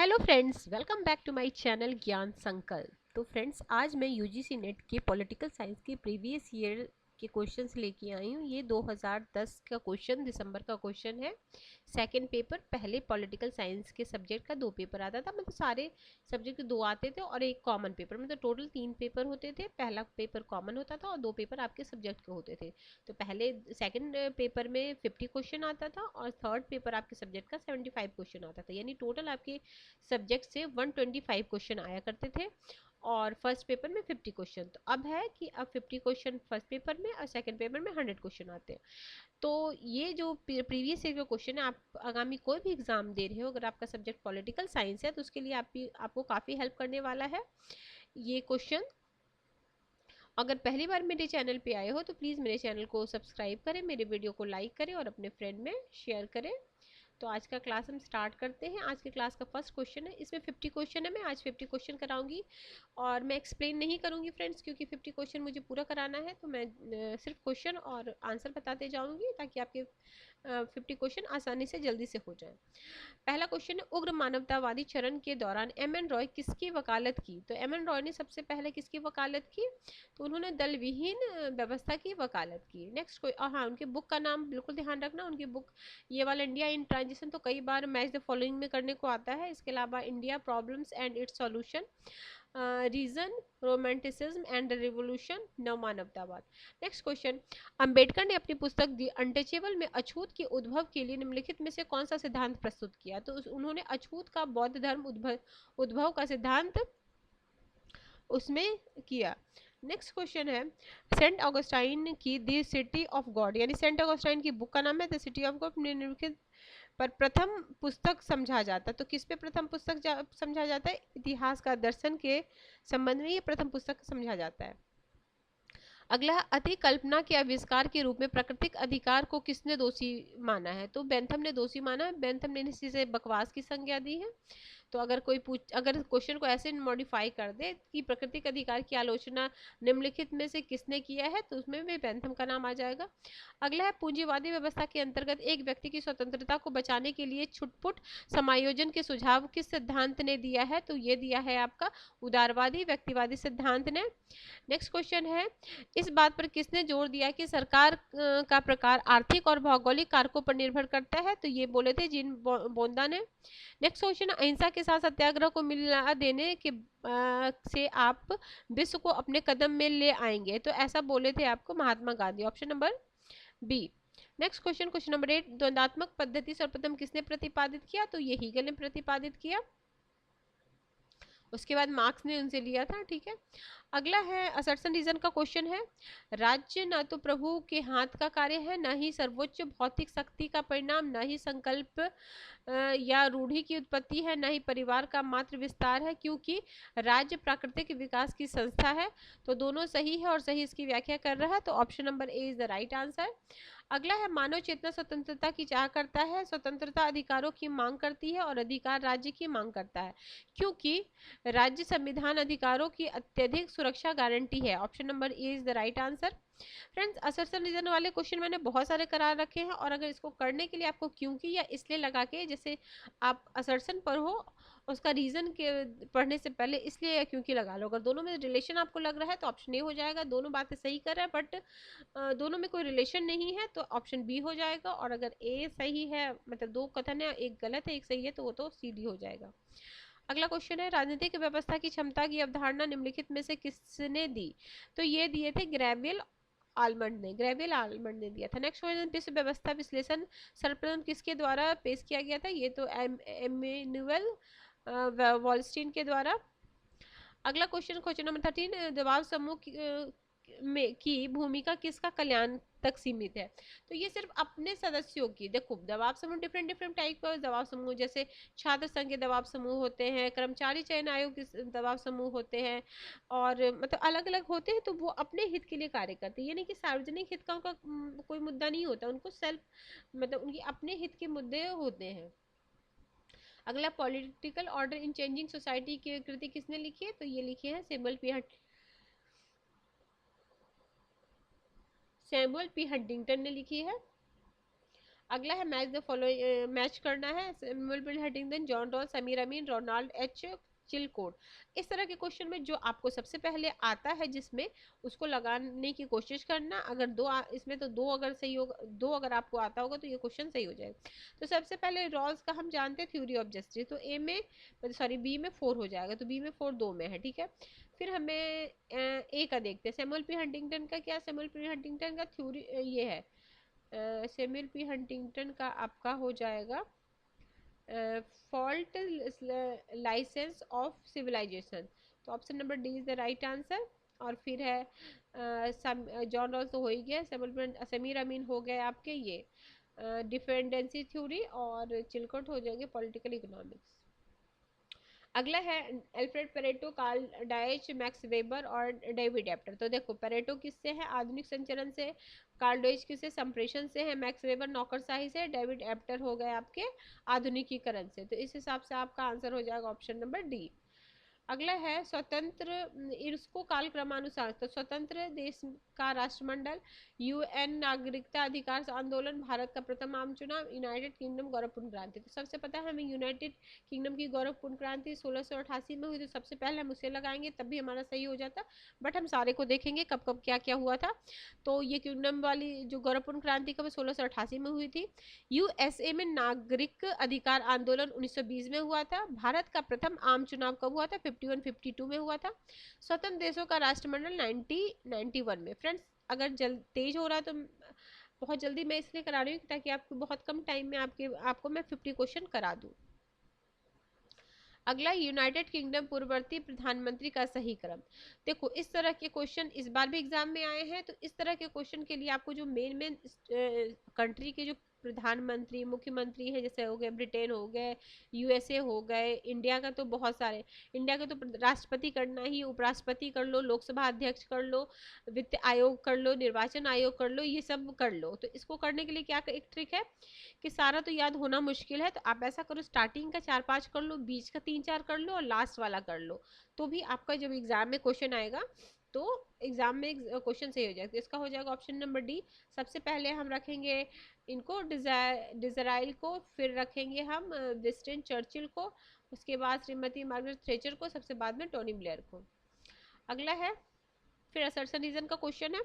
Hello friends, welcome back to my channel Gyan Sankalp. तो friends, आज मैं यूजीसी नेट के पॉलिटिकल साइंस के प्रीवियस ईयर के क्वेश्चंस लेके आई हूँ। ये 2010 का क्वेश्चन, दिसंबर का क्वेश्चन है। सेकंड पेपर, पहले पॉलिटिकल साइंस के सब्जेक्ट का 2 पेपर आता था, मतलब सारे सब्जेक्ट के 2 आते थे और एक कॉमन पेपर, मतलब टोटल 3 पेपर होते थे। पहला पेपर कॉमन होता था और 2 पेपर आपके सब्जेक्ट के होते थे। तो पहले सेकंड पेपर में 50 क्वेश्चन आता था और थर्ड पेपर आपके सब्जेक्ट का 75 क्वेश्चन आता था, यानी टोटल आपके सब्जेक्ट से 125 क्वेश्चन आया करते थे और फर्स्ट पेपर में 50 क्वेश्चन। तो अब है कि अब 50 क्वेश्चन फर्स्ट पेपर में और सेकंड पेपर में 100 क्वेश्चन आते हैं। तो ये जो प्रीवियस ईयर का क्वेश्चन है, आप आगामी कोई भी एग्जाम दे रहे हो, अगर आपका सब्जेक्ट पॉलिटिकल साइंस है तो उसके लिए आपको काफ़ी हेल्प करने वाला है ये क्वेश्चन। अगर पहली बार मेरे चैनल पे आए हो तो प्लीज़ मेरे चैनल को सब्सक्राइब करें, मेरे वीडियो को लाइक करें और अपने फ्रेंड में शेयर करें। तो आज का क्लास हम स्टार्ट करते हैं। आज के क्लास का फर्स्ट क्वेश्चन है, इसमें 50 क्वेश्चन है। मैं आज 50 क्वेश्चन कराऊंगी और मैं एक्सप्लेन नहीं करूंगी फ्रेंड्स, क्योंकि 50 क्वेश्चन मुझे पूरा कराना है। तो मैं सिर्फ क्वेश्चन और आंसर बताते जाऊंगी ताकि आपके 50 क्वेश्चन आसानी से जल्दी से हो जाए। पहला क्वेश्चन है, उग्र मानवतावादी चरण के दौरान एम एन रॉय किसकी वकालत की? तो एम एन रॉय ने सबसे पहले किसकी वकालत की? तो उन्होंने दल विहीन व्यवस्था की वकालत की। नेक्स्ट कोई, हाँ, उनके बुक का नाम बिल्कुल ध्यान रखना। उनकी बुक ये वाला इंडिया इन ट्रांजिशन तो कई बार मैच द फॉलोइंग में करने को आता है। इसके अलावा India problems and its solution, reason, romanticism and revolution, नव मानवतावाद। नेक्स्ट क्वेश्चन, अंबेडकर ने अपनी पुस्तक दी अनटचेबल में अछूत के उद्भव के लिए निम्नलिखित में से कौन सा सिद्धांत प्रस्तुत किया? तो उन्होंने अछूत का बौद्ध धर्म उद्भव का सिद्धांत उसमें किया। नेक्स्ट क्वेश्चन है, सेंट ऑगस्टाइन की द सिटी ऑफ गॉड, यानी सेंट ऑगस्टाइन की बुक का नाम है द सिटी ऑफ गॉड, निम्नलिखित पर प्रथम पुस्तक समझा जाता है। तो किस पे प्रथम पुस्तक समझा जाता है? इतिहास का दर्शन के संबंध में ये प्रथम पुस्तक समझा जाता है। अगला, अति कल्पना के आविष्कार के रूप में प्राकृतिक अधिकार को किसने दोषी माना है? तो बेंथम ने दोषी माना है। बेंथम ने इसे बकवास की संज्ञा दी है। तो अगर क्वेश्चन को ऐसे मॉडिफाई कर दे कि प्राकृतिक अधिकार की आलोचना निम्नलिखित में से किसने किया है, तो उसमें भी बेंथम का नाम आ जाएगा। अगला है, पूंजीवादी व्यवस्था के अंतर्गत एक व्यक्ति की स्वतंत्रता को बचाने के लिए छुटपुट समायोजन के सुझाव किस सिद्धांत ने दिया है? तो ये दिया है आपका उदारवादी व्यक्तिवादी सिद्धांत ने। नेक्स्ट क्वेश्चन है, इस बात पर किसने जोर दिया कि सरकार का प्रकार आर्थिक और भौगोलिक कारकों पर निर्भर करता है? तो ये बोले थे जीन बोंदा ने। नेक्स्ट क्वेश्चन, अहिंसा के साथ सत्याग्रह को मिला देने के से आप विश्व को अपने कदम में ले आएंगे? तो ऐसा बोले थे आपको Mahatma Gandhi, option number B. Next question, question number 8, द्वंदात्मक पद्धति सर्वप्रथम किसने प्रतिपादित किया? तो ये हीगल ने प्रतिपादित किया। उसके बाद मार्क्स ने उनसे लिया था, ठीक है। अगला है, असर्शन रीजन का क्वेश्चन है, राज्य न तो प्रभु के हाथ का कार्य है, न ही सर्वोच्च भौतिक शक्ति का परिणाम, न ही संकल्प या रूढ़ी की उत्पत्ति है, न ही परिवार का मात्र विस्तार है, क्योंकि राज्य प्राकृतिक विकास की संस्था है। तो दोनों सही है और सही इसकी व्याख्या कर रहा है। तो option number A is the right answer. अगला है, मानव चेतना स्वतंत्रता की चाह करता है, स्वतंत्रता अधिकारों की मांग करती है और अधिकार राज्य की मांग करता है, क्योंकि राज्य संविधान अधिकारों की अत्यधिक सुरक्षा गारंटी है। Option number A is the right answer. Friends, assertion reason वाले क्वेश्चन मैंने बहुत सारे करा रखे हैं और अगर इसको करने के लिए आपको क्योंकि या इसलिए लगा के, जैसे आप असर्शन पर हो, उसका रीजन के पढ़ने से पहले इसलिए या क्योंकि लगा लो। अगर दोनों में रिलेशन आपको लग रहा है तो ऑप्शन ए हो जाएगा, दोनों बातें सही कर रहा है बट दोनों में कोई रिलेशन नहीं है तो ऑप्शन बी हो जाएगा। और अगर ए सही है, मतलब 2 कथन है, एक गलत है एक सही है, तो वो तो सी डी हो जाएगा। अगला क्वेश्चन है, राजनीतिक व्यवस्था की क्षमता की अवधारणा निम्नलिखित में से किसने दी? तो ये दिए थे ग्रेवियल आलमंड ने दिया था। नेक्स्ट क्वेश्चन, विश्व व्यवस्था विश्लेषण सर्वप्रथम किसके द्वारा पेश किया गया था? ये तो एमेनुअल वॉलस्टीन के द्वारा। अगला क्वेश्चन, क्वेश्चन नंबर 13, दबाव समूह की भूमिका किसका कल्याण तक सीमित है? तो ये सिर्फ अपने सदस्यों की, देखो दबाव समूह डिफरेंट डिफरेंट टाइप का दबाव समूह, जैसे छात्र संघ के दबाव समूह होते हैं, कर्मचारी चयन आयोग के दबाव समूह होते हैं, और मतलब अलग अलग होते हैं। तो वो अपने हित के लिए कार्य करते हैं, यानी कि सार्वजनिक हित का उनका कोई मुद्दा नहीं होता, उनको सेल्फ मतलब उनकी अपने हित के मुद्दे होते हैं। अगला, political order in changing society की कृति किसने लिखी है? तो ये लिखी है सैमुअल पी हंटिंगटन ने लिखी है। अगला है मैच द फॉलोइंग, मैच करना है। Samuel Bill Huntington, John Ross, Samir Amin, Ronald H Chilcote. इस तरह के क्वेश्चन में जो आपको सबसे पहले आता है जिसमें, उसको लगाने की कोशिश करना। अगर इसमें तो दो अगर सही होगा, दो अगर आपको आता होगा तो ये क्वेश्चन सही हो जाएगा। तो सबसे पहले रॉल्स का हम जानते हैं थ्योरी ऑफ जस्टिस, तो ए में सॉरी बी में 4 हो जाएगा, तो बी में 4 दो में है, ठीक है। फिर हमें ए का देखते हैं। सैमुअल पी हंटिंगटन का क्या, सैमुअल पी हंटिंगटन का थ्योरी ये है, सैमुअल पी हंटिंगटन का आपका हो जाएगा फॉल्ट लाइसेंस ऑफ सिविलाइजेशन, तो option number D is the right answer. और फिर है जॉन रॉल्स तो हो ही गया, समीर अमीन हो गए आपके ये डिपेंडेंसी थ्योरी, और चिलकट हो जाएंगे पॉलिटिकल इकोनॉमिक्स। अगला है Alfred Pareto, Karl Deutsch, Max Weber और डेविड एप्टर। तो देखो पेरेटो किससे है, आधुनिक संचरण से। कार्ल डाइच किससे, संप्रेषण से है। मैक्स वेबर नौकरशाही से। डेविड एप्टर हो गए आपके आधुनिकीकरण से। तो इस हिसाब से आपका आंसर हो जाएगा ऑप्शन नंबर डी। अगला है स्वतंत्र, इसको काल क्रमानुसार, तो स्वतंत्र देश का राष्ट्रमंडल, यूएन, नागरिकता अधिकार आंदोलन, भारत का प्रथम आम चुनाव, यूनाइटेड किंगडम गौरवपूर्ण क्रांति। तो सबसे पता है हमें यूनाइटेड किंगडम की गौरवपूर्ण क्रांति 1688 में हुई, तो सबसे पहले हम उसे लगाएंगे तब भी हमारा सही हो जाता। बट हम सारे को देखेंगे कब कब क्या क्या हुआ था। तो ये किंगडम वाली जो गौरवपूर्ण क्रांति कब 1688 में हुई थी। यूएसए में नागरिक अधिकार आंदोलन 1920 में हुआ था। भारत का प्रथम आम चुनाव कब हुआ था, 51-52 में हुआ था। स्वतंत्र देशों का राष्ट्रमंडल 1991 में। फ्रेंड्स अगर तेज हो रहा है तो बहुत जल्दी मैं इसलिए करा रही हूँ ताकि आपको बहुत कम टाइम में आपको मैं 50 क्वेश्चन करा दूँ। अगला यूनाइटेड किंगडम पूर्ववर्ती प्रधानमंत्री का सही क्रम। देखो इस तरह के क्वेश्चन इस बार भी एग्जाम में आए हैं, तो इस तरह के क्वेश्चन के लिए आपको जो मेन मेन कंट्री के जो प्रधानमंत्री मुख्यमंत्री है, जैसे हो गए ब्रिटेन हो गए, यूएसए हो गए, इंडिया का तो बहुत सारे, इंडिया का तो राष्ट्रपति करना ही, उपराष्ट्रपति कर लो, लोकसभा अध्यक्ष कर लो, वित्त आयोग कर लो, निर्वाचन आयोग कर लो, ये सब कर लो। तो इसको करने के लिए क्या एक ट्रिक है कि सारा तो याद होना मुश्किल है, तो आप ऐसा करो स्टार्टिंग का 4-5 कर लो, बीच का 3-4 कर लो और लास्ट वाला कर लो, तो भी आपका जब एग्जाम में क्वेश्चन आएगा तो एग्जाम में क्वेश्चन सही हो जाएगा। तो इसका हो जाएगा ऑप्शन नंबर डी। सबसे पहले हम रखेंगे इनको डिजराइल को, फिर रखेंगे हम विंस्टन चर्चिल को, उसके बाद श्रीमती मार्गरेट थ्रेचर को, सबसे बाद में टोनी ब्लेयर को। अगला है फिर असर्शन रीजन का क्वेश्चन है।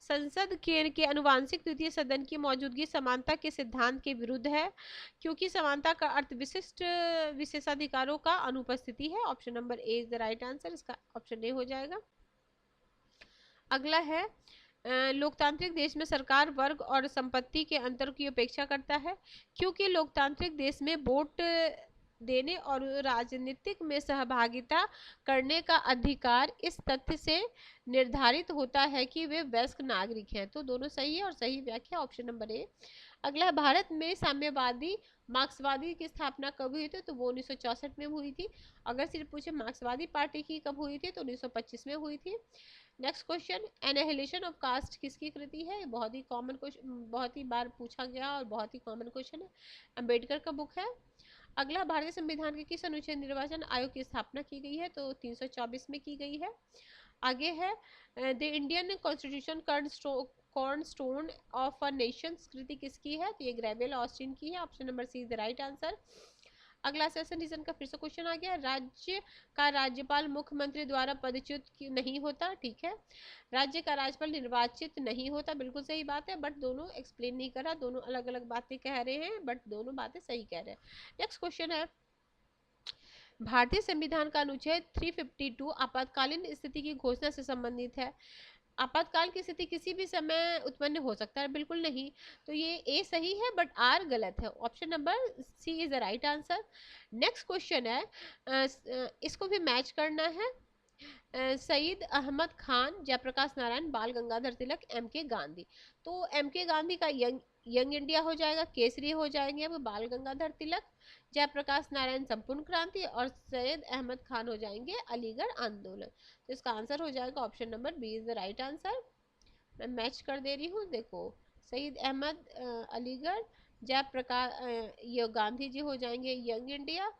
संसद के अनुवांशिक द्वितीय सदन की मौजूदगी समानता के सिद्धांत के विरुद्ध है, क्योंकि समानता का अर्थ विशिष्ट विशेषाधिकारों का अनुपस्थिति है। Option number A is the right answer, इसका ऑप्शन ए हो जाएगा। अगला है लोकतांत्रिक देश में सरकार वर्ग और संपत्ति के अंतर की उपेक्षा करता है, क्योंकि लोकतांत्रिक देश में वोट देने और राजनीतिक में सहभागिता करने का अधिकार इस तथ्य से निर्धारित होता है कि वे वयस्क नागरिक हैं। तो दोनों सही है और सही व्याख्या ऑप्शन नंबर ए। अगला, भारत में साम्यवादी मार्क्सवादी की स्थापना कब हुई थी, तो वो 1964 में हुई थी। अगर सिर्फ पूछे मार्क्सवादी पार्टी की कब हुई थी, तो 1925 में हुई थी। Next question, annihilation of caste किसकी कृति है। बहुत ही कॉमन क्वेश्चन, बहुत ही बार पूछा गया और बहुत ही कॉमन क्वेश्चन है, अंबेडकर का बुक है। अगला, भारतीय संविधान के किस अनुच्छेद निर्वाचन आयोग की स्थापना की गई है, तो 324 में की गई है। आगे है the Indian constitution cornerstone of a nation कृति किसकी है, तो ये ग्रेवियल ऑस्टिन की है। Option number C is the right answer. अगला सेशन रीजन का फिर से क्वेश्चन आ गया, राज्य का राज्यपाल मुख्यमंत्री द्वारा पदच्युत नहीं होता, ठीक है। राज्य का राज्यपाल निर्वाचित नहीं होता, बिल्कुल सही बात है, बट दोनों एक्सप्लेन नहीं करा, दोनों अलग अलग बातें कह रहे हैं, बट दोनों बातें सही कह रहे हैं। नेक्स्ट क्वेश्चन है, भारतीय संविधान का अनुच्छेद 352 आपातकालीन स्थिति की घोषणा से संबंधित है। आपातकाल की स्थिति किसी भी समय उत्पन्न हो सकता है, बिल्कुल नहीं। तो ये ए सही है बट आर गलत है। Option number C is the right answer. Next question है, इसको भी मैच करना है। सईद अहमद खान, जयप्रकाश नारायण, बाल गंगाधर तिलक, एम के गांधी। तो एम के गांधी का यंग इंडिया हो जाएगा, केसरी हो जाएंगे अब बाल गंगाधर तिलक, जयप्रकाश नारायण संपूर्ण क्रांति, और सैयद अहमद खान हो जाएंगे अलीगढ़ आंदोलन। तो इसका आंसर हो जाएगा option number B is the right answer. मैं मैच कर दे रही हूँ, देखो सईद अहमद अलीगढ़, जयप्रकाश ये गांधी जी हो जाएंगे यंग इंडिया,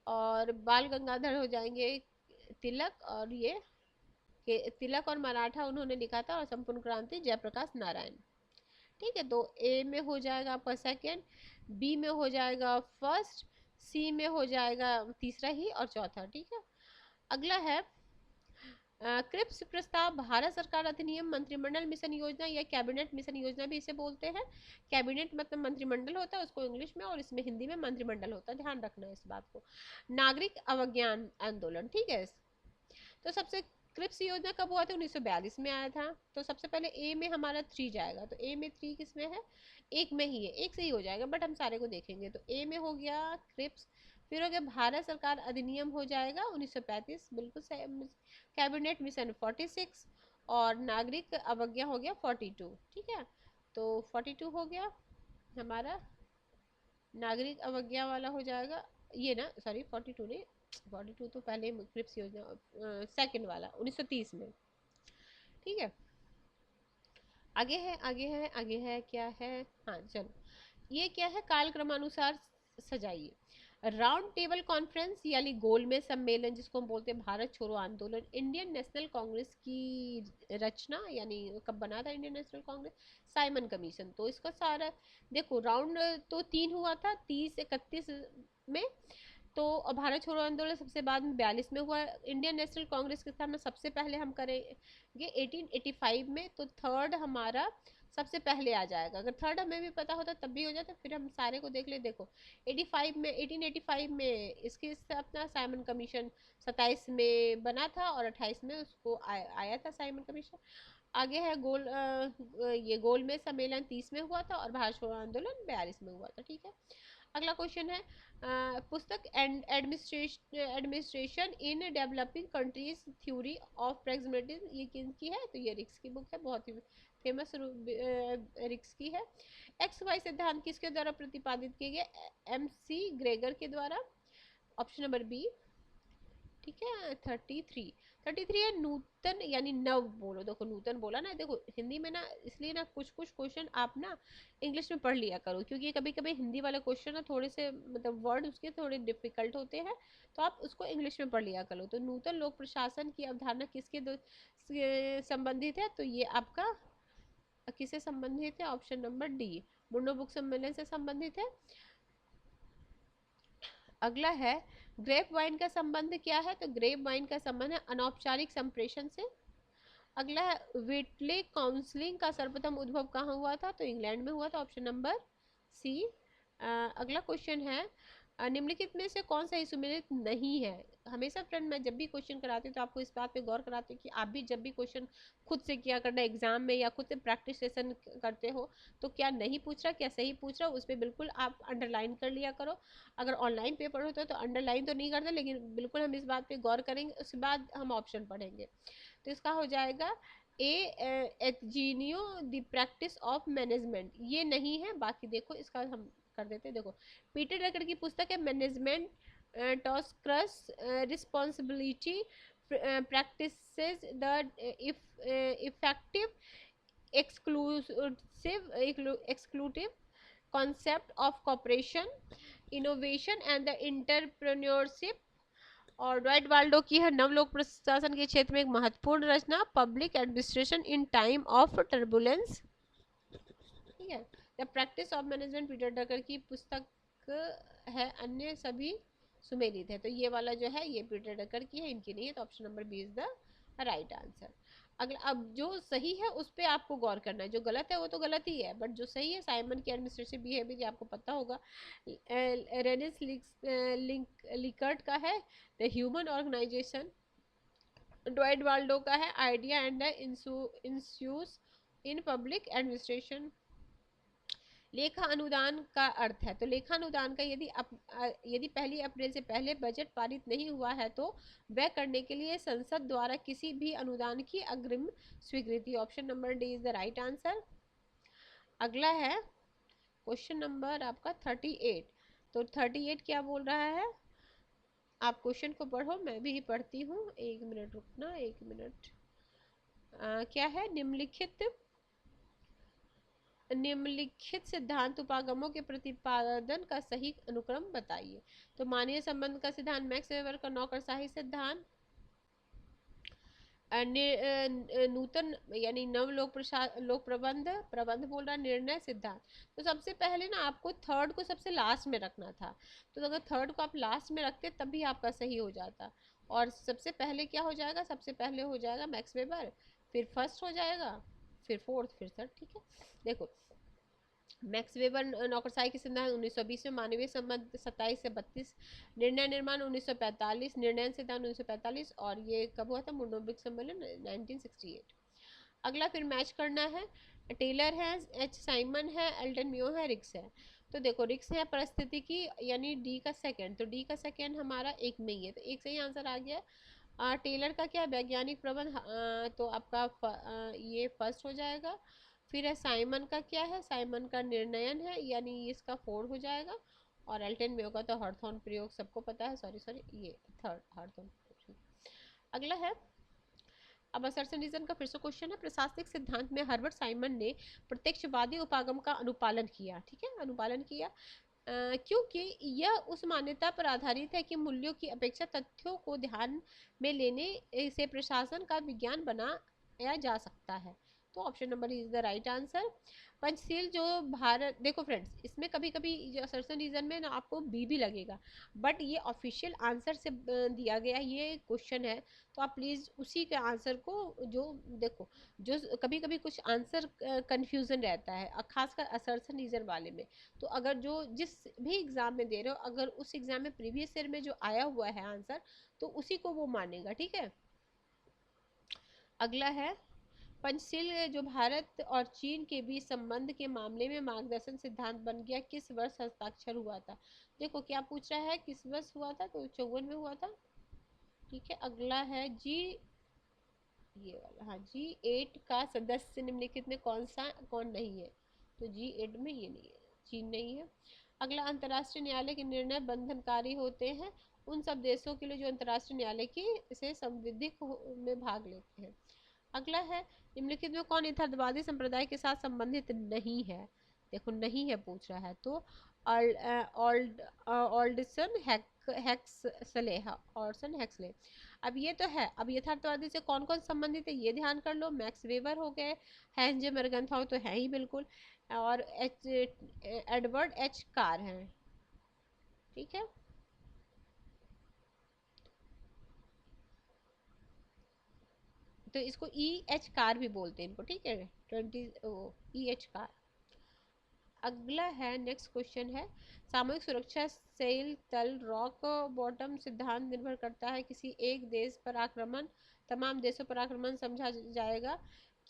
और बाल गंगाधर हो जाएंगे तिलक, और ये तिलक और मराठा उन्होंने लिखा था, और संपूर्ण क्रांति जयप्रकाश नारायण। ठीक है, तो ए में हो जाएगा आपका सेकंड, बी में हो जाएगा फर्स्ट, सी में हो जाएगा तीसरा ही और चौथा। ठीक है, अगला है क्रिप्स प्रस्ताव भारत सरकार अधिनियम, मंत्रिमंडल मिशन योजना या कैबिनेट मिशन योजना भी इसे बोलते हैं। कैबिनेट मतलब मंत्रिमंडल होता है उसको इंग्लिश में, और इसमें हिंदी में मंत्रिमंडल होता है, ध्यान रखना है इस बात को। नागरिक अवज्ञान आंदोलन, ठीक है। तो सबसे क्रिप्स योजना कब हुआ था? 1942 में आया था। तो सबसे पहले ए में हमारा 3 जाएगा, तो ए में 3 किस में है? एक में ही है, एक से ही हो जाएगा, बट हम सारे को देखेंगे। तो ए में हो गया क्रिप्स, फिर हो गया भारत सरकार अधिनियम हो जाएगा 1935, बिल्कुल सही। कैबिनेट मिशन 46, और नागरिक अवज्ञा हो गया 42। ठीक है, तो 42 हो गया हमारा, नागरिक अवज्ञा वाला हो जाएगा ये ना, सॉरी 42 नहीं, 42 तो पहले क्रिप्स योजना सेकंड वाला 1930 में। ठीक है, आगे है आगे है आगे है, क्या है? हाँ चलो, ये क्या है? कालक्रमानुसार सजाइए। राउंड टेबल कॉन्फ्रेंस यानी गोलमेज सम्मेलन, जिसको हम बोलते हैं भारत छोड़ो आंदोलन, इंडियन नेशनल कांग्रेस की रचना, यानी कब बना था Indian national Congress? Simon commission. तो इसका सारा देखो, राउंड तो 3 हुआ था, 30 31 में। तो भारत छोड़ो आंदोलन सबसे बाद में 42 में हुआ। इंडियन नेशनल कांग्रेस की स्थापना सबसे पहले हम करेंगे 1885 में, तो थर्ड हमारा सबसे पहले आ जाएगा। अगर थर्ड हमें भी पता होता तब भी हो जाता, फिर हम सारे को देख ले। देखो 85 में, 1885 में इसकी स्थापना साइमन कमीशन 27 में बना था, और 28 में उसको आया था साइमन कमीशन। आगे है ये गोल में सम्मेलन 30 में हुआ था, और भारत छोड़ो आंदोलन 42 में हुआ था। ठीक है, अगला क्वेश्चन है पुस्तक and administration in developing countries theory of pragmatism, ये किसकी है? तो ये रिक्स की बुक है, बहुत ही फेमस रिक्स की है। एक्स वाई सिद्धांत किसके द्वारा प्रतिपादित किए गए? एम सी ग्रेगर के द्वारा, ऑप्शन नंबर बी। ठीक है, 33 है नूतन, यानी नव बोलो। देखो नूतन बोला ना, देखो हिंदी में ना, इसलिए ना कुछ कुछ क्वेश्चन आप ना इंग्लिश में पढ़ लिया करो, क्योंकि कभी कभी हिंदी वाले क्वेश्चन ना थोड़े से मतलब वर्ड उसके थोड़े डिफिकल्ट होते हैं, तो आप उसको इंग्लिश में पढ़ लिया करो। तो नूतन लोक प्रशासन की अवधारणा किसके से संबंधित है? तो ये आपका किससे संबंधित है? ऑप्शन नंबर डी, मुंडो बुक सम्मेलन से संबंधित है। अगला है ग्रेप वाइन का संबंध क्या है? तो ग्रेप वाइन का संबंध है अनौपचारिक संप्रेषण से। अगला है व्हिटले काउंसिलिंग का सर्वप्रथम उद्भव कहाँ हुआ था? तो इंग्लैंड में हुआ था, ऑप्शन नंबर सी। अगला क्वेश्चन है निम्नलिखित में से कौन सा ही सुमेलित नहीं है? हमेशा फ्रेंड मैं जब भी क्वेश्चन कराती हूँ तो आपको इस बात पे गौर कराती हूँ कि आप भी जब भी क्वेश्चन खुद से किया करना एग्जाम में, या खुद से प्रैक्टिस सेशन करते हो, तो क्या नहीं पूछ रहा, क्या सही पूछ रहा, उस पर बिल्कुल आप अंडरलाइन कर लिया करो। अगर ऑनलाइन पेपर होता है तो अंडरलाइन तो नहीं करते, लेकिन बिल्कुल हम इस बात पे गौर करेंगे, उसके बाद हम ऑप्शन पढ़ेंगे। तो इसका हो जाएगा ए एथजीनियो द प्रैक्टिस ऑफ मैनेजमेंट, ये नहीं है। बाकी देखो इसका हम कर देते हैं। देखो पीटर ड्रकर की पुस्तक है management tasks responsibility practices the effective exclusive concept of cooperation, innovation and the entrepreneurship। और राइट वाल्डो की है नवलोक प्रशासन के क्षेत्र में एक महत्वपूर्ण रचना, public administration in time of turbulence. ठीक है, the practice of management Peter Drucker की पुस्तक है, अन्य सभी सुमेलित है। तो ये वाला जो है ये पीटर ड्रकर की है, इनकी नहीं है, तो option number B is the right answer. अगला, अब जो सही है उस पर आपको गौर करना है, जो गलत है वो तो गलत ही है, बट जो सही है साइमन की एडमिनिस्ट्रेटिव बिहेवियर आपको पता होगा। रेनिस लिकर्ट का है the human organization. Dwight Waldo का है idea and the issues in public administration. लेखा अनुदान का अर्थ है, तो लेखा अनुदान का यदि 1 अप्रैल से पहले बजट पारित नहीं हुआ है तो वह करने के लिए संसद द्वारा किसी भी अनुदान की अग्रिम स्वीकृति, option number D is the right answer. अगला है क्वेश्चन नंबर आपका 38। तो 38 क्या बोल रहा है? आप क्वेश्चन को पढ़ो, मैं भी पढ़ती हूँ, 1 मिनट रुकना, 1 मिनट। क्या है? निम्नलिखित सिद्धांत उपागमों के प्रतिपादन का सही अनुक्रम बताइए। तो मानवीय संबंध का सिद्धांत, मैक्स वेबर का नौकरशाही सिद्धांत, नूतन यानी नव लोक प्रबंध प्रबंध बोल रहा, निर्णय सिद्धांत। तो सबसे पहले ना आपको थर्ड को सबसे लास्ट में रखना था, तो अगर थर्ड को आप लास्ट में रखते तभी आपका सही हो जाता। और सबसे पहले क्या हो जाएगा, सबसे पहले हो जाएगा मैक्स वेबर, फिर फर्स्ट हो जाएगा, फिर फोर्थ, फिर थर्ड। ठीक है, देखो मैक्स वेबर नौकरशाही के सिद्धांत 1920 में, मानवीय संबंध 27 से 32, निर्णय निर्माण 1945, निर्णय सिद्धांत 1945, और ये कब हुआ था, मुर्नोबिक सम्मेलन 1968। अगला फिर मैच करना है, टेलर है, एच साइमन है, एल्टन म्यो है, रिक्स है। तो देखो रिक्स है परिस्थिति की यानी डी का सेकंड, तो डी का सेकंड हमारा एक में ही है, तो एक सही आंसर आ गया। टेलर का क्या वैज्ञानिक प्रबंध, तो आपका ये फर्स्ट हो जाएगा। फिर है साइमन का, क्या है, साइमन का निर्णयन है यानी इसका फोर हो जाएगा। और एल्टन म्यो का तो हॉर्थोन प्रयोग सबको पता है, सॉरी सॉरी ये थर्ड हॉर्थोन। अगला है, अब असर्शन रीजन का फिर से क्वेश्चन है, प्रशासनिक सिद्धांत में हर्बर्ट साइमन ने प्रत्यक्षवादी उपागम का अनुपालन किया। ठीक है, अनुपालन किया क्योंकि यह उस मान्यता पर आधारित है कि मूल्यों की अपेक्षा तथ्यों को ध्यान में लेने से प्रशासन का विज्ञान बनाया जा सकता है। तो option number is the right answer. Panchsheel जो भारत, देखो फ्रेंड्स इसमें कभी कभी जो असर्शन रीजन में ना आपको बी भी लगेगा, बट ये ऑफिशियल आंसर से दिया गया ये क्वेश्चन है, तो आप प्लीज़ उसी के आंसर को जो देखो, जो कभी कभी कुछ आंसर कंफ्यूजन रहता है खासकर असर्शन रीजन वाले में, तो अगर जो जिस भी एग्जाम में दे रहे हो अगर उस एग्जाम में प्रीवियस ईयर में जो आया हुआ है आंसर तो उसी को वो मानेगा। ठीक है, अगला है, पंचशील जो भारत और चीन के बीच संबंध के मामले में मार्गदर्शन सिद्धांत बन गया, किस वर्ष हस्ताक्षर हुआ था। देखो क्या पूछ रहा है, किस वर्ष हुआ था, तो 54 में हुआ था। ठीक है, अगला है जी, ये वाला, हाँ G8 का सदस्य निम्नलिखित में कौन सा कौन नहीं है, तो G8 में ये नहीं है, चीन नहीं है। अगला, अंतर्राष्ट्रीय न्यायालय के निर्णय बंधनकारी होते हैं उन सब देशों के लिए जो अंतर्राष्ट्रीय न्यायालय की से संविधिक में भाग लेते हैं। अगला है, निम्नलिखित में कौन यथार्थवादी संप्रदाय के साथ संबंधित नहीं है, देखो नहीं है पूछ रहा है, तो ऑल्डसन हेक्सले, ऑर्सन हेक्सले। अब ये तो है, अब यथार्थवादी से कौन कौन संबंधित है ये ध्यान कर लो, मैक्स वेबर हो गए, हेंजे मर्गनथाउ तो है ही बिल्कुल, और एडवर्ड एच कार है। ठीक है, तो इसको ई एच कार भी बोलते हैं इनको। ठीक है, 20 कार। अगला है, नेक्स्ट क्वेश्चन है, सामूहिक सुरक्षा सेल तल रॉक बॉटम सिद्धांत निर्भर करता है किसी एक देश पर आक्रमण तमाम देशों पर आक्रमण समझा जाएगा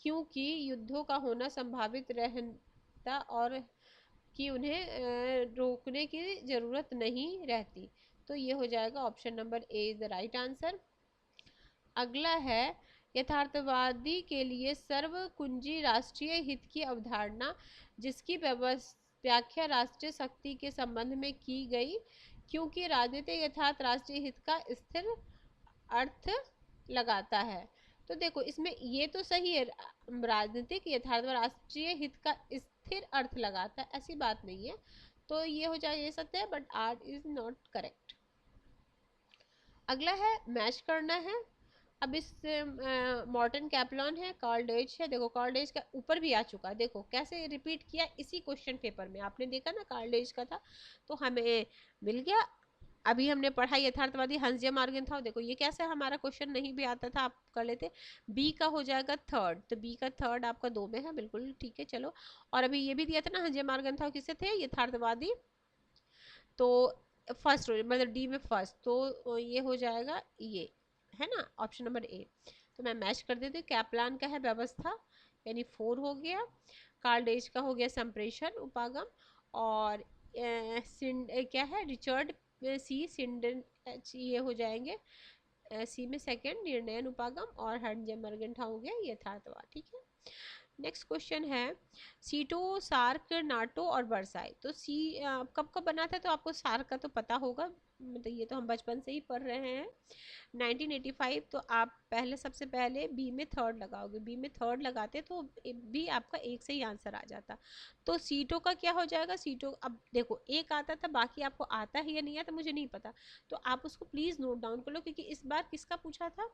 क्योंकि युद्धों का होना संभावित रहता और कि उन्हें रोकने की जरूरत नहीं रहती। तो ये हो जाएगा option number A is the right answer. अगला है, यथार्थवादी के लिए सर्व कुंजी राष्ट्रीय हित की अवधारणा जिसकी व्याख्या राष्ट्रीय शक्ति के संबंध में की गई क्योंकि राजनीतिक यथार्थ राष्ट्रीय हित का स्थिर अर्थ लगाता है। तो देखो इसमें ये तो सही है, राजनीतिक यथार्थ राष्ट्रीय हित का स्थिर अर्थ लगाता है, ऐसी बात नहीं है, तो ये हो जाए ये सत्य है, but art is not correct. अगला है, मैच करना है। अब इस मॉर्टन कैप्लॉन है, कार्ल डॉइच है, देखो कार्ल डॉइच का ऊपर भी आ चुका है, देखो कैसे रिपीट किया इसी क्वेश्चन पेपर में आपने देखा ना, कार्ल डॉइच का था तो हमें मिल गया। अभी हमने पढ़ा यथार्थवादी हंस मार्गन था, देखो ये कैसे हमारा क्वेश्चन नहीं भी आता था आप कर लेते। बी का हो जाएगा थर्ड, तो बी का थर्ड आपका 2 में है, बिल्कुल ठीक है चलो। और अभी ये भी दिया था ना हंस मार्गन था किससे थे, यथार्थवादी, तो फर्स्ट मतलब डी में फर्स्ट, तो ये हो जाएगा ये है ना ऑप्शन नंबर ए। तो मैं मैच कर देती हूँ, कैप्लान का है व्यवस्था यानी 4 हो गया, कार्ल डेज का हो गया संप्रेषण उपागम, और क्या है रिचर्ड सी सिंडन ये हो जाएंगे सी में सेकंड निर्णयन उपागम, और हंजे मर्गेंठा हो गया यथार्थवाद। ठीक है, नेक्स्ट क्वेश्चन है, सीटो सार्क नाटो और वर्साई, तो सी कब कब बना था, तो आपको सार्क का तो पता होगा मतलब ये तो हम बचपन से ही पढ़ रहे हैं। 1985, तो आप पहले सबसे पहले बी में थर्ड लगाओगे, बी में थर्ड लगाते तो भी आपका एक से ही आंसर आ जाता। तो सीटों का क्या हो जाएगा, सीटों अब देखो एक आता था, बाकी आपको आता है या नहीं आता मुझे नहीं पता, तो आप उसको प्लीज़ नोट डाउन कर लो, क्योंकि इस बार किसका पूछा था,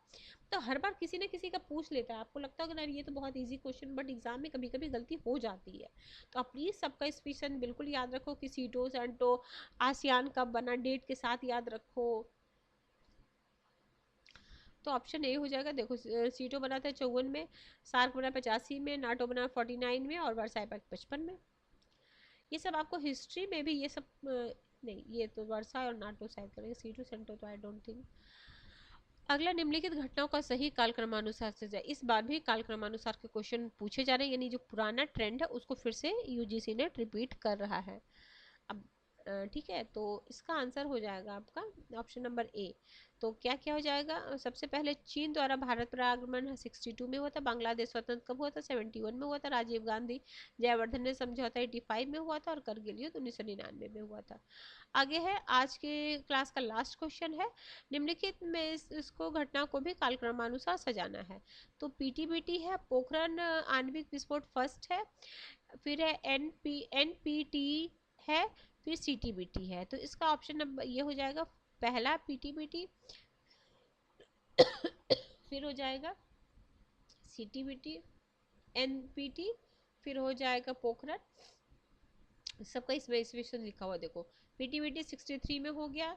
तो हर बार किसी ना किसी का पूछ लेता है, आपको लगता है कि ये तो बहुत ईजी क्वेश्चन, बट एग्जाम में कभी कभी गलती हो जाती है। तो आप प्लीज़ सबका स्पेशन बिल्कुल याद रखो कि सीटो सेंटो आसियान कब बना, डेट के साथ याद रखो। तो ऑप्शन ए हो जाएगा। देखो सीटो बना था 54 में, सार्क बना 85 में, नाटो बना 49 में और वर्साई पैक्ट 55 में। ये सब आपको हिस्ट्री में भी ये सब नहीं, ये तो वर्साई और नाटो शायद करेंगे, सीटो सेंटो तो आई डोंट थिंक। अगला, निम्नलिखित घटनाओं का सही कालक्रमानुसार से जाए। इस बार भी कालक्रमानुसार के क्वेश्चन पूछे जा रहे हैं, यानी जो पुराना ट्रेंड है उसको फिर से यूजीसी ने रिपीट कर रहा है। अब ठीक है, तो इसका आंसर हो जाएगा आपका ऑप्शन नंबर ए। तो क्या क्या हो जाएगा, सबसे पहले चीन द्वारा भारत पर आक्रमण 62 में हुआ था। बांग्लादेश स्वतंत्र कब हुआ था, 71 में हुआ था। राजीव गांधी जयवर्धन ने समझौता 85 में हुआ था, और करगिल युद्ध 1999 में हुआ था। आगे है आज के क्लास का लास्ट क्वेश्चन है, निम्नलिखित में इसको घटना को भी कालक्रमानुसार सजाना है। तो पीटीबीटी है, पोखरण आणविक विस्फोट फर्स्ट है, फिर है एनपीटी है, फिर सीटीबीटी है। तो इसका ऑप्शन नंबर ये हो जाएगा, पहला पीटीबीटी, फिर हो जाएगा सीटीबीटी, एनपीटी, फिर हो जाएगा पोखरण। सबका इसमें स्पेशल लिखा हुआ देखो, पीटीबीटी 63 में हो गया,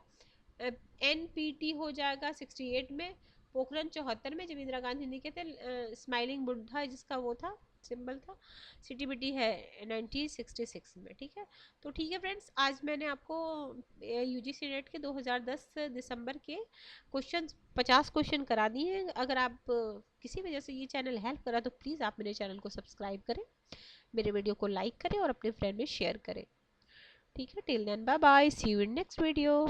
एनपीटी हो जाएगा 68 में, पोखरण 74 में जब इंदिरा गांधी ने के थे स्माइलिंग बुद्धा जिसका वो था सिंबल था, सीटीबीटी है 1966 में। ठीक है, तो ठीक है फ्रेंड्स, आज मैंने आपको यूजीसी नेट के 2010 दिसंबर के क्वेश्चन 50 क्वेश्चन करा दिए हैं। अगर आप किसी वजह से ये चैनल हेल्प करा तो प्लीज़ आप मेरे चैनल को सब्सक्राइब करें, मेरे वीडियो को लाइक करें और अपने फ्रेंड में शेयर करें। ठीक है, till then bye bye, see you in next video.